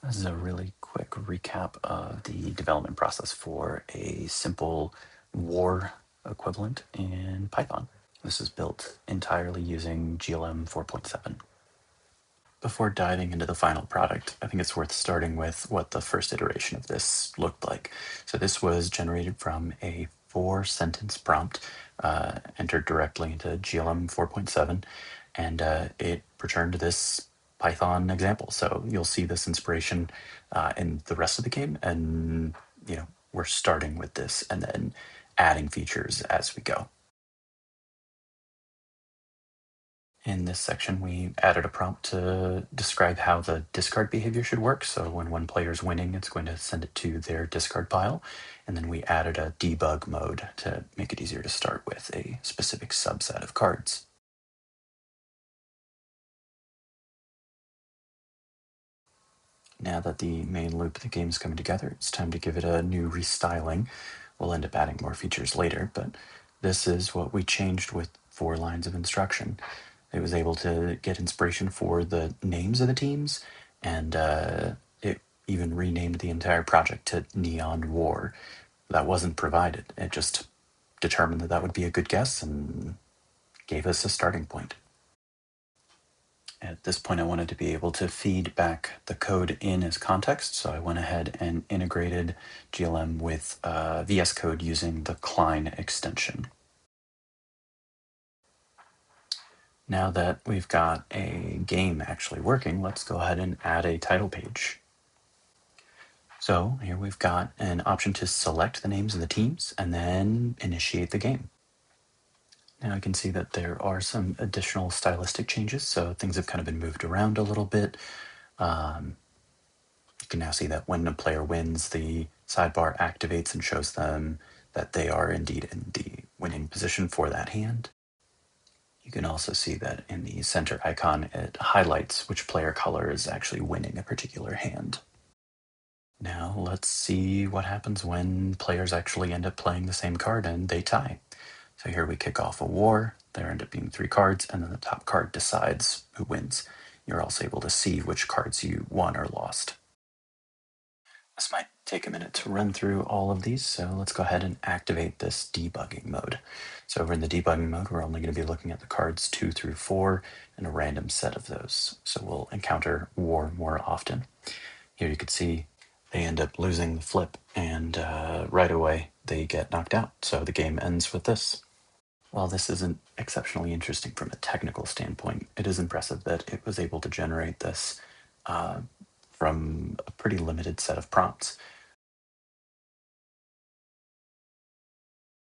This is a really quick recap of the development process for a simple war equivalent in Python. This is built entirely using GLM 4.7. Before diving into the final product, I think it's worth starting with what the first iteration of this looked like. So this was generated from a 4-sentence prompt entered directly into GLM 4.7, and it returned this Python example. So you'll see this inspiration in the rest of the game, and we're starting with this and then adding features as we go. In this section, we added a prompt to describe how the discard behavior should work. So when one player is winning, it's going to send it to their discard pile. And then we added a debug mode to make it easier to start with a specific subset of cards. Now that the main loop of the game is coming together, it's time to give it a new restyling. We'll end up adding more features later, but this is what we changed with 4 lines of instruction. It was able to get inspiration for the names of the teams, and it even renamed the entire project to Neon War. That wasn't provided. It just determined that that would be a good guess and gave us a starting point. At this point, I wanted to be able to feed back the code in as context, so I went ahead and integrated GLM with VS Code using the Klein extension. Now that we've got a game actually working, let's go ahead and add a title page. So here we've got an option to select the names of the teams and then initiate the game. Now I can see that there are some additional stylistic changes, so things have kind of been moved around a little bit. You can now see that when a player wins, the sidebar activates and shows them that they are indeed in the winning position for that hand. You can also see that in the center icon, it highlights which player color is actually winning a particular hand. Now let's see what happens when players actually end up playing the same card and they tie. So here we kick off a war. There end up being 3 cards, and then the top card decides who wins. You're also able to see which cards you won or lost. This might take a minute to run through all of these, so let's go ahead and activate this debugging mode. So over in the debugging mode, we're only going to be looking at the cards 2 through 4 and a random set of those. So we'll encounter war more often. Here you can see they end up losing the flip, and right away they get knocked out. So the game ends with this. While this isn't exceptionally interesting from a technical standpoint, it is impressive that it was able to generate this from a pretty limited set of prompts.